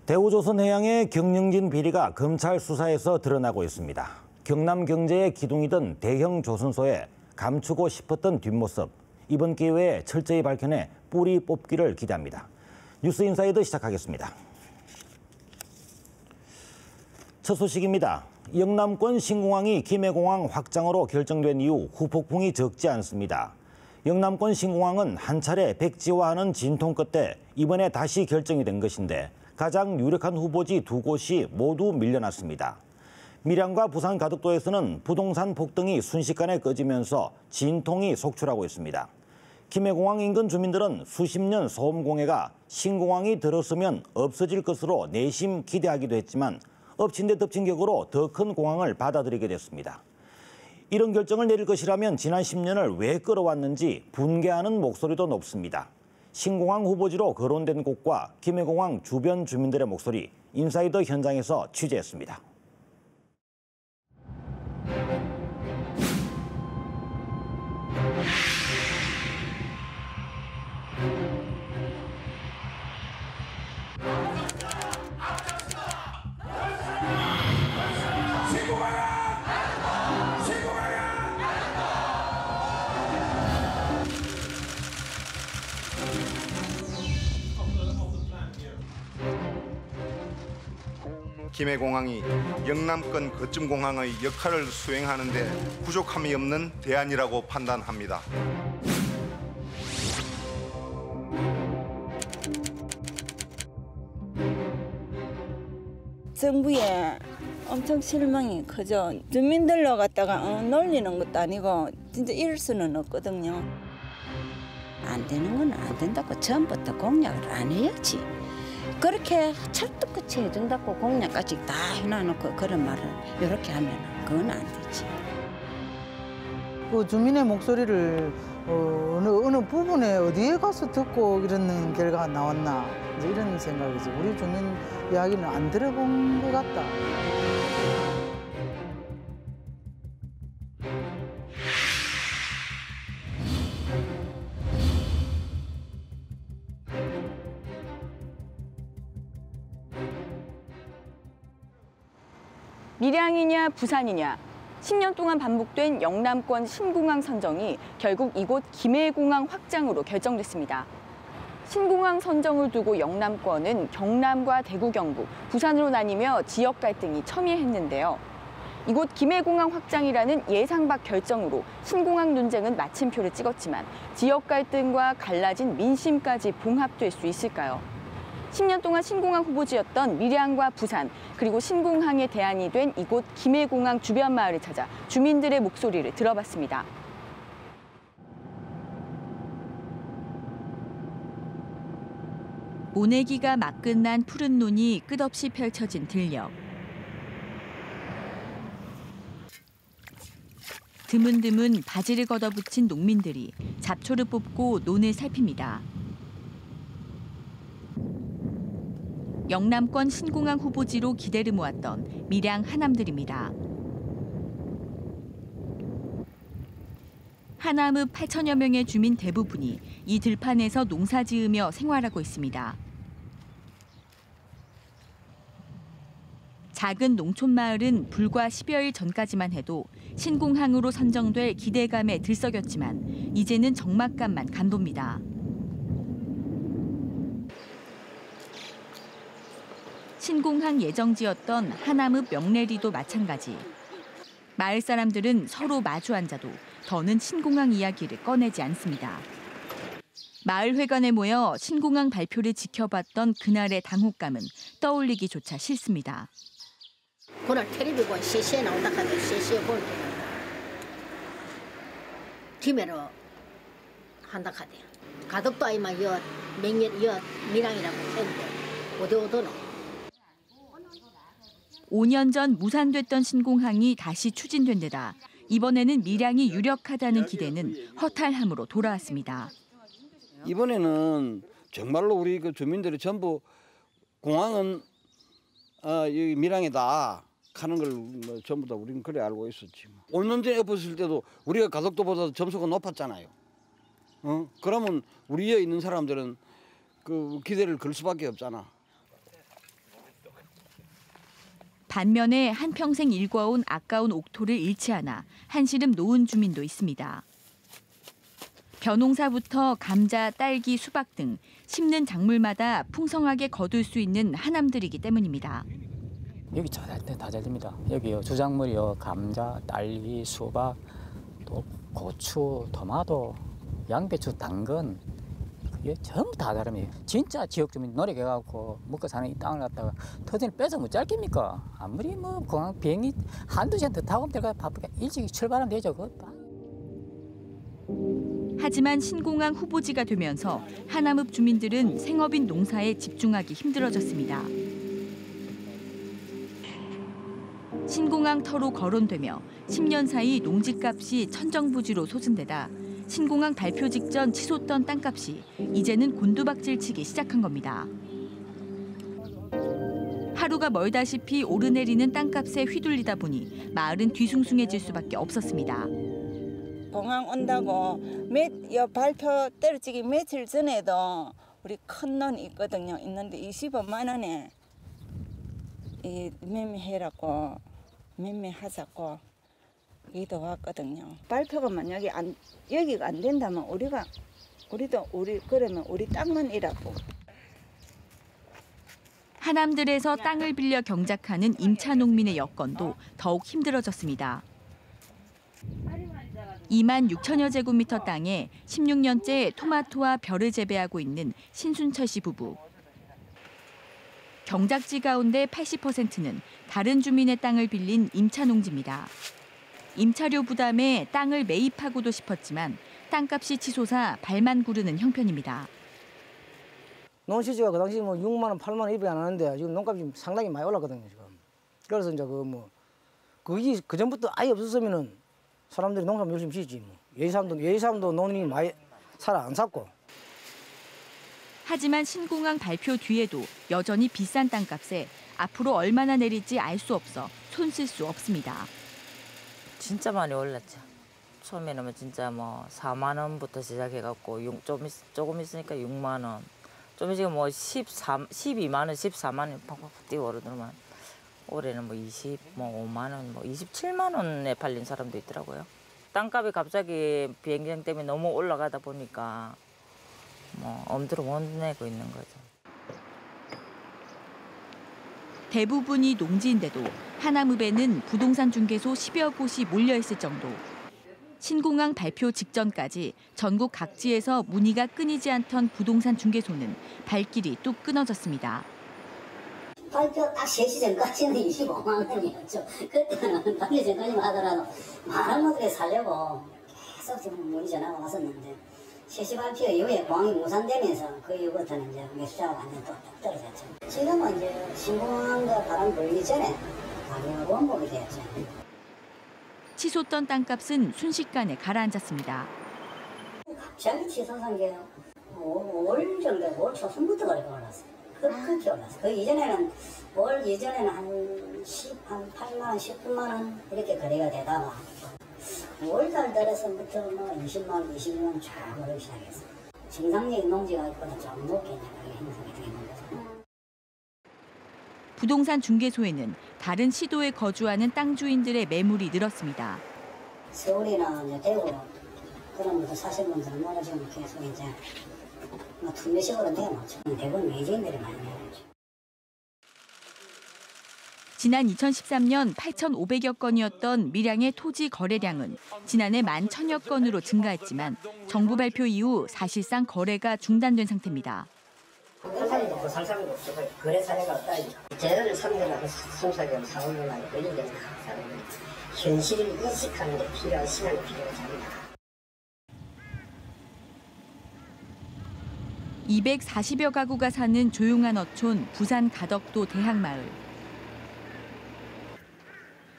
대우조선해양의 경영진 비리가 검찰 수사에서 드러나고 있습니다. 경남 경제의 기둥이던 대형 조선소에 감추고 싶었던 뒷모습, 이번 기회에 철저히 밝혀내 뿌리 뽑기를 기대합니다. 뉴스인사이드 시작하겠습니다. 첫 소식입니다. 영남권 신공항이 김해공항 확장으로 결정된 이후 후폭풍이 적지 않습니다. 영남권 신공항은 한 차례 백지화하는 진통 끝에 이번에 다시 결정이 된 것인데 가장 유력한 후보지 두 곳이 모두 밀려났습니다. 밀양과 부산 가덕도에서는 부동산 폭등이 순식간에 꺼지면서 진통이 속출하고 있습니다. 김해공항 인근 주민들은 수십 년 소음공해가 신공항이 들어서면 없어질 것으로 내심 기대하기도 했지만 엎친 데 덮친 격으로 더 큰 공항을 받아들이게 됐습니다. 이런 결정을 내릴 것이라면 지난 10년을 왜 끌어왔는지 분개하는 목소리도 높습니다. 신공항 후보지로 거론된 곳과 김해공항 주변 주민들의 목소리, 인사이더 현장에서 취재했습니다. 김해공항이 영남권 거점공항의 역할을 수행하는 데 부족함이 없는 대안이라고 판단합니다. 정부에 엄청 실망이 크죠. 주민들로 갖다가 놀리는 것도 아니고 진짜 이럴 수는 없거든요. 안 되는 건 안 된다고 처음부터 공약을 안 해야지. 그렇게 찰떡같이 해준다고 공약까지 다 해놔놓고 그런 말을 이렇게 하면 그건 안 되지. 그 주민의 목소리를 어느 부분에 어디에 가서 듣고 이런 결과가 나왔나 이제 이런 생각이지. 우리 주민 이야기는 안 들어본 것 같다. 밀양이냐 부산이냐 10년 동안 반복된 영남권 신공항 선정이 결국 이곳 김해공항 확장으로 결정됐습니다. 신공항 선정을 두고 영남권은 경남과 대구, 경북, 부산으로 나뉘며 지역 갈등이 첨예했는데요. 이곳 김해공항 확장이라는 예상 밖 결정으로 신공항 논쟁은 마침표를 찍었지만 지역 갈등과 갈라진 민심까지 봉합될 수 있을까요? 10년 동안 신공항 후보지였던 밀양과 부산, 그리고 신공항의 대안이 된 이곳 김해공항 주변 마을을 찾아 주민들의 목소리를 들어봤습니다. 모내기가 막 끝난 푸른 논이 끝없이 펼쳐진 들녘. 드문드문 바지를 걷어붙인 농민들이 잡초를 뽑고 논을 살핍니다. 영남권 신공항 후보지로 기대를 모았던 밀양 하남들입니다. 하남읍 8천여 명의 주민 대부분이 이 들판에서 농사지으며 생활하고 있습니다. 작은 농촌 마을은 불과 10여일 전까지만 해도 신공항으로 선정될 기대감에 들썩였지만 이제는 적막감만 간봅니다. 신공항 예정지였던 하남읍 명내리도 마찬가지. 마을 사람들은 서로 마주 앉아도 더는 신공항 이야기를 꺼내지 않습니다. 마을 회관에 모여 신공항 발표를 지켜봤던 그날의 당혹감은 떠올리기조차 싫습니다. 그날 텔레비 본 CC에 나온다 하면 CC에 볼 때 김해로 한다 하대요. 가덕도 아니면 명년 밀양이라고 했는데 어디 오더노. 5년 전 무산됐던 신공항이 다시 추진된 데다 이번에는 밀양이 유력하다는 기대는 허탈함으로 돌아왔습니다. 이번에는 정말로 우리 그 주민들이 전부 공항은 여기 밀양이다 하는 걸 뭐 전부 다 우리는 그래 알고 있었지. 5년 전에 엎었을 때도 우리가 가덕도보다 점수가 높았잖아요. 그러면 우리에 있는 사람들은 그 기대를 걸 수밖에 없잖아. 반면에 한평생 일궈온 아까운 옥토를 잃지 않아 한시름 놓은 주민도 있습니다. 벼농사부터 감자, 딸기, 수박 등 심는 작물마다 풍성하게 거둘 수 있는 하남들이기 때문입니다. 여기 다 잘 됩니다. 여기요 주작물이요 감자, 딸기, 수박, 또 고추, 토마토, 양배추, 당근 그게 전부 다 다릅니다. 진짜 지역 주민 노력해갖고 먹고 사는 이 땅을 갖다가 터전을 뺏어 못 짧깁니까? 아무리 뭐 공항 비행기 한두 시간 더 타고 들어가 바쁘게 일찍 출발하면 되죠. 그것도. 하지만 신공항 후보지가 되면서 하남읍 주민들은 생업인 농사에 집중하기 힘들어졌습니다. 신공항 터로 거론되며 10년 사이 농지값이 천정부지로 소진되다 신공항 발표 직전 치솟던 땅값이 이제는 곤두박질치기 시작한 겁니다. 하루가 멀다시피 오르내리는 땅값에 휘둘리다 보니 마을은 뒤숭숭해질 수밖에 없었습니다. 공항 온다고 발표 때려치기 며칠 전에도 우리 큰 논 있거든요. 있는데 25만 원에 이 매매해라고 매매하자고 여기도 왔거든요. 발표가 만약에 여기가 안 된다면 그러면 우리 땅만 이라고. 하남들에서 땅을 빌려 경작하는 임차 농민의 여건도 더욱 힘들어졌습니다. 2만 6천여 제곱미터 땅에 16년째 토마토와 벼를 재배하고 있는 신순철 씨 부부. 경작지 가운데 80%는 다른 주민의 땅을 빌린 임차 농지입니다. 임차료 부담에 땅을 매입하고도 싶었지만 땅값이 치솟아 발만 구르는 형편입니다. 논시지가 그 당시 뭐 6만 원, 8만 원 입이 안 하는데 지금 농값이 상당히 많이 올랐거든요 지금. 그래서 이제 그게 그 전부터 아예 없었으면은 사람들이 농사 열심히 짓지 뭐. 예의사람도 논이 많이 안 샀고. 하지만 신공항 발표 뒤에도 여전히 비싼 땅값에 앞으로 얼마나 내릴지 알 수 없어 손 쓸 수 없습니다. 진짜 많이 올랐죠. 처음에는 진짜 4만 원부터 시작해갖고 조금 있으니까 6만 원. 좀 있으니까 12만 원, 14만 원 팍팍 뛰어 오르더만. 올해는 5만 원, 27만 원에 팔린 사람도 있더라고요. 땅값이 갑자기 비행장 때문에 너무 올라가다 보니까 엄두를 못 내고 있는 거죠. 대부분이 농지인데도 하남읍에는 부동산 중개소 10여 곳이 몰려있을 정도. 신공항 발표 직전까지 전국 각지에서 문의가 끊이지 않던 부동산 중개소는 발길이 뚝 끊어졌습니다. 발표 딱 3시 전까지는 25만 원이었죠. 그때는 발표 전까지만 하더라도 많은 것들이 살려고 계속 지금 문의 전화가 왔었는데 3시 발표 이후에 공항이 무산되면서 그 이후부터는 이제 매수자가 완전 또 떨어졌죠. 지금은 이제 신공항과 바람 불기 전에 가격 원복이 되었죠. 치솟던 땅값은 순식간에 가라앉았습니다. 갑자기 치솟은 게 5월 정도, 5월 초순부터 그렇게 올랐어요. 그렇게 올랐어요. 그 이전에는 한 8만 원, 19만 원 이렇게 거래가 되다가 5월달 들어서부터 20만 원, 22만 원 쫙 오르기 시작했어요. 정상적인 농지가 있거든 좀 높게 형성이 되는 거죠. 부동산 중개소에는 다른 시도에 거주하는 땅 주인들의 매물이 늘었습니다. 서울이나 이제 대구 그런 것도 사실 분들은 뭐가 지금 계속 이제 투매식으로 내놓죠. 대부분 외지인들이 많이 내놓죠. 지난 2013년 8,500여 건이었던 밀양의 토지 거래량은 지난해 11,000여 건으로 증가했지만 정부 발표 이후 사실상 거래가 중단된 상태입니다. 사례도 상상도 없어. 거래 사례가 없다. 재산을 3년하고 순수하게 4월 만에 걸리는 사람은 현실을 인식하는 데 필요한 시간이 필요합니다. 240여 가구가 사는 조용한 어촌 부산 가덕도 대학마을.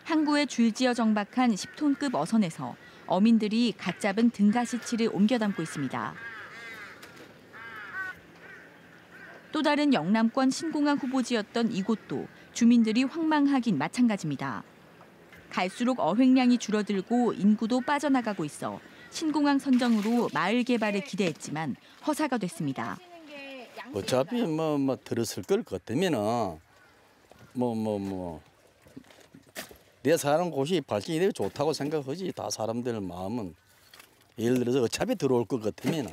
항구에 줄지어 정박한 10톤급 어선에서 어민들이 갓 잡은 등가시치를 옮겨 담고 있습니다. 또 다른 영남권 신공항 후보지였던 이곳도 주민들이 황망하긴 마찬가지입니다. 갈수록 어획량이 줄어들고 인구도 빠져나가고 있어 신공항 선정으로 마을 개발을 기대했지만 허사가 됐습니다. 어차피 들었을 걸 같으면은 내 사는 곳이 발전이 되면 좋다고 생각하지. 다 사람들 마음은 예를 들어서 어차피 들어올 것 같으면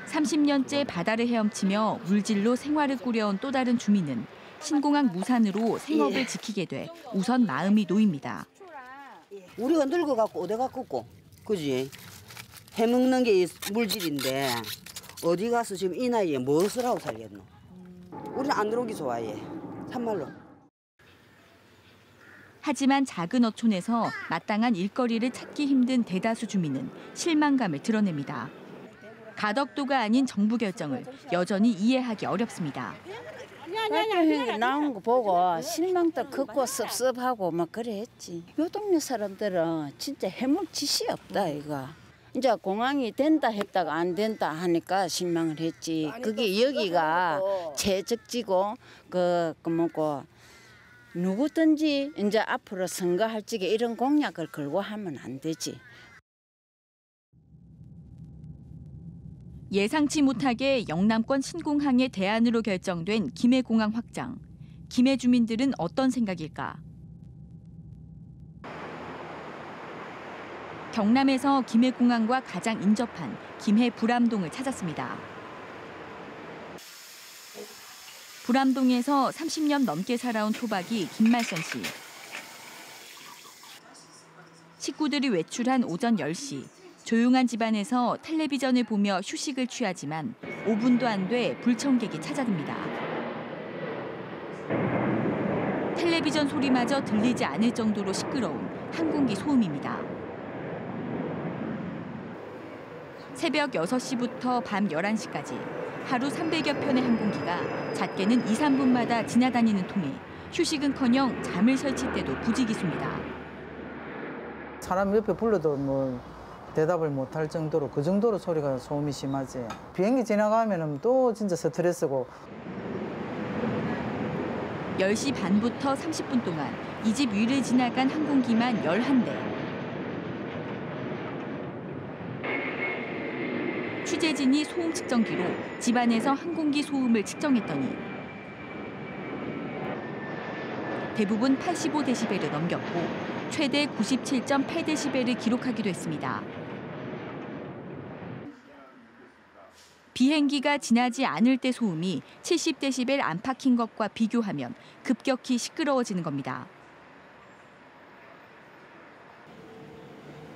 30년째 바다를 헤엄치며 물질로 생활을 꾸려온 또 다른 주민은 신공항 무산으로 생업을 지키게 돼 우선 마음이 놓입니다. 우리가 늙어갖고 어디 가겠고, 그지? 해먹는 게 물질인데 어디 가서 지금 이 나이에 무엇을 하고 살겠노? 우리는 안 들어오기 좋아해, 참말로. 하지만 작은 어촌에서 마땅한 일거리를 찾기 힘든 대다수 주민은 실망감을 드러냅니다. 가덕도가 아닌 정부 결정을 여전히 이해하기 어렵습니다. 발표회에 나온 거 보고 실망도 컸고 섭섭하고 막 그래 했지. 요 동네 사람들은 진짜 해물 짓이 없다 이거. 이제 공항이 된다 했다가 안 된다 하니까 실망을 했지. 그게 여기가 최적지고 그 뭐고 누구든지 이제 앞으로 선거할 적에 이런 공약을 걸고 하면 안 되지. 예상치 못하게 영남권 신공항의 대안으로 결정된 김해공항 확장. 김해 주민들은 어떤 생각일까? 경남에서 김해공항과 가장 인접한 김해 불암동을 찾았습니다. 불암동에서 30년 넘게 살아온 토박이 김말선 씨. 식구들이 외출한 오전 10시. 조용한 집안에서 텔레비전을 보며 휴식을 취하지만 5분도 안 돼 불청객이 찾아듭니다. 텔레비전 소리마저 들리지 않을 정도로 시끄러운 항공기 소음입니다. 새벽 6시부터 밤 11시까지 하루 300여 편의 항공기가 잦게는 2, 3분마다 지나다니는 통에 휴식은커녕 잠을 설칠 때도 부지기수입니다. 사람 옆에 불러도 뭐 대답을 못할 정도로 그 정도로 소리가 소음이 심하지. 비행기 지나가면은 또 진짜 스트레스고. 10시 반부터 30분 동안 이 집 위를 지나간 항공기만 11대. 취재진이 소음 측정기로 집안에서 항공기 소음을 측정했더니 대부분 85데시벨을 넘겼고 최대 97.8데시벨을 기록하기도 했습니다. 비행기가 지나지 않을 때 소음이 70데시벨 안팎인 것과 비교하면 급격히 시끄러워지는 겁니다.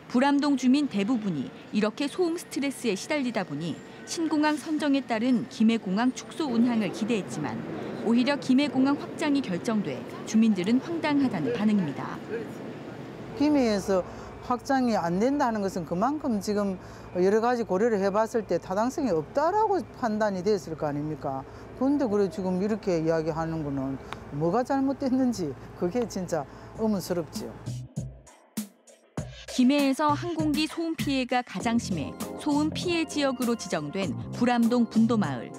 불암동 주민 대부분이 이렇게 소음 스트레스에 시달리다 보니 신공항 선정에 따른 김해공항 축소 운항을 기대했지만 오히려 김해공항 확장이 결정돼 주민들은 황당하다는 반응입니다. 김해에서 확장이 안 된다는 것은 그만큼 지금 여러 가지 고려를 해봤을 때 타당성이 없다라고 판단이 됐을 거 아닙니까? 그런데 그래 지금 이렇게 이야기하는 거는 뭐가 잘못됐는지 그게 진짜 의문스럽지요. 김해에서 항공기 소음 피해가 가장 심해 소음 피해 지역으로 지정된 불암동 분도마을.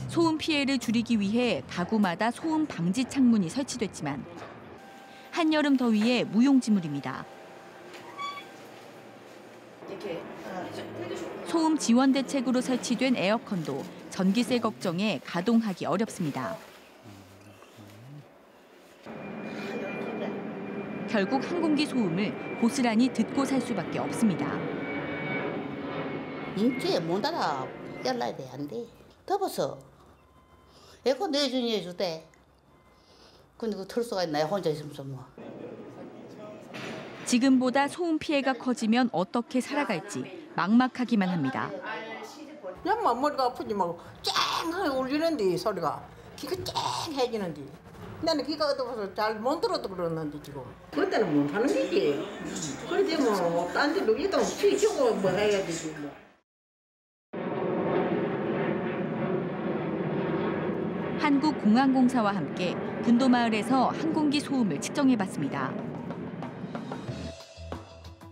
소음 피해를 줄이기 위해 가구마다 소음 방지 창문이 설치됐지만 한여름 더위에 무용지물입니다. 소음 지원 대책으로 설치된 에어컨도 전기세 걱정에 가동하기 어렵습니다. 결국 항공기 소음을 고스란히 듣고 살 수밖에 없습니다. 인제 못 알아 열라야 돼, 안 돼. 더워서 에어컨 내주니 해주대. 근데 그 틀 수가 있나 혼자 있으면 뭐. 지금보다 소음 피해가 커지면 어떻게 살아갈지 막막하기만 합니다. 그냥 머리가 아프지 말고 쨍하게 울리는데 소리가 귀가 쨍해지는데 나는 귀가 어두워서 잘 못 들어도 그러는데 지금 그때는 못 하는 거지. 그런데 뭐 딴 데로 이동 시키고 뭐 해야 되지 뭐. 한국공항공사와 함께 분도마을에서 항공기 소음을 측정해봤습니다.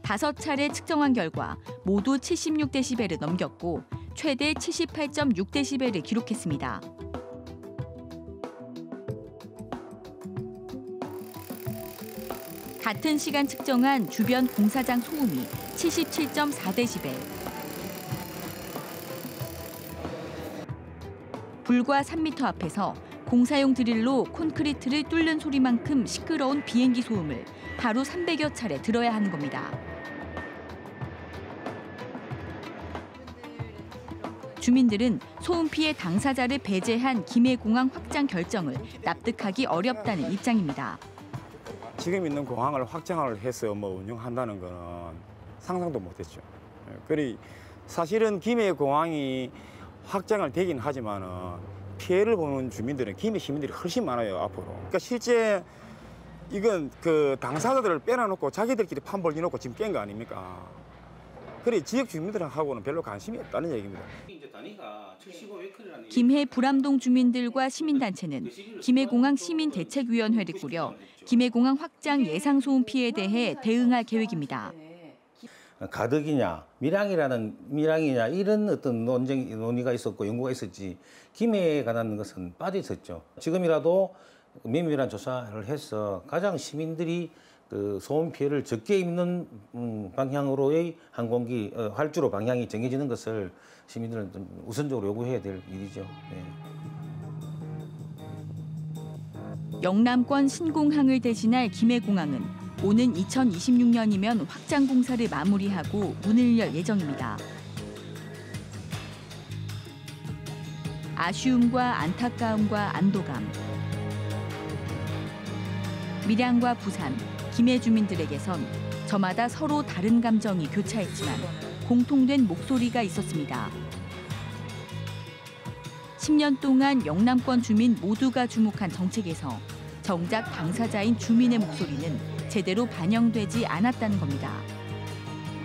5차례 측정한 결과 모두 76데시벨을 넘겼고 최대 78.6데시벨을 기록했습니다. 같은 시간 측정한 주변 공사장 소음이 77.4데시벨. 불과 3m 앞에서 공사용 드릴로 콘크리트를 뚫는 소리만큼 시끄러운 비행기 소음을 하루 300여 차례 들어야 하는 겁니다. 주민들은 소음 피해 당사자를 배제한 김해공항 확장 결정을 납득하기 어렵다는 입장입니다. 지금 있는 공항을 확장을 해서 운영한다는 거는 상상도 못했죠. 그리 사실은 김해공항이 확장을 되긴 하지만은 피해를 보는 주민들은 김해 시민들이 훨씬 많아요 앞으로. 그러니까 실제 이건 그 당사자들을 빼놔놓고 자기들끼리 판벌 내놓고 지금 깬 거 아닙니까? 그래 지역 주민들하고는 별로 관심이 없다는 얘기입니다. 김해 불암동 주민들과 시민단체는 김해공항 시민대책위원회를 꾸려 김해공항 확장 예상 소음 피해에 대해 대응할 계획입니다. 가덕이냐 밀양이냐 이런 어떤 논의가 있었고 연구가 있었지 김해에 관한 것은 빠져 있었죠. 지금이라도 면밀한 조사를 해서 가장 시민들이 그 소음 피해를 적게 입는 방향으로의 항공기 활주로 방향이 정해지는 것을 시민들은 좀 우선적으로 요구해야 될 일이죠. 네. 영남권 신공항을 대신할 김해공항은 오는 2026년이면 확장 공사를 마무리하고 문을 열 예정입니다. 아쉬움과 안타까움과 안도감. 밀양과 부산, 김해 주민들에게선 저마다 서로 다른 감정이 교차했지만 공통된 목소리가 있었습니다. 10년 동안 영남권 주민 모두가 주목한 정책에서 정작 당사자인 주민의 목소리는 제대로 반영되지 않았다는 겁니다.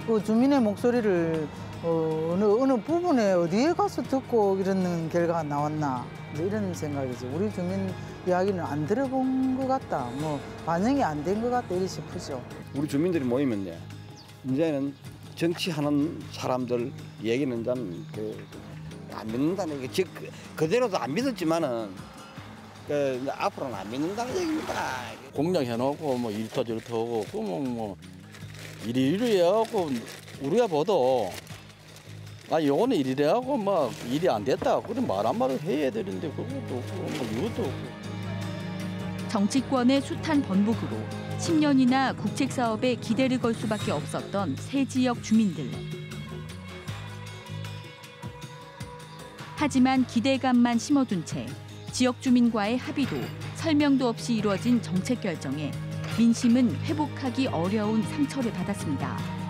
그 주민의 목소리를 어느 부분에 어디에 가서 듣고 이런 결과가 나왔나 이런 생각이죠. 우리 주민 이야기는 안 들어본 것 같다. 반영이 안 된 것 같다 이렇게 싶으죠. 우리 주민들이 모이면 이제는 정치하는 사람들 얘기는 저는 안 믿는다는 게 그대로도 안 믿었지만은 앞으로는 안 믿는다는 얘기입니다. 공략해놓고 이렇다 저렇다 하고 뭐 이리 해갖고 우리가 봐도 요거는 이래 하고 일이 안 됐다 그런 말 한마디 해야 되는데 그것도 없고 이것도 없고. 정치권의 숱한 번복으로 10년이나 국책 사업에 기대를 걸 수밖에 없었던 새 지역 주민들. 하지만 기대감만 심어둔 채 지역 주민과의 합의도 설명도 없이 이루어진 정책 결정에 민심은 회복하기 어려운 상처를 받았습니다.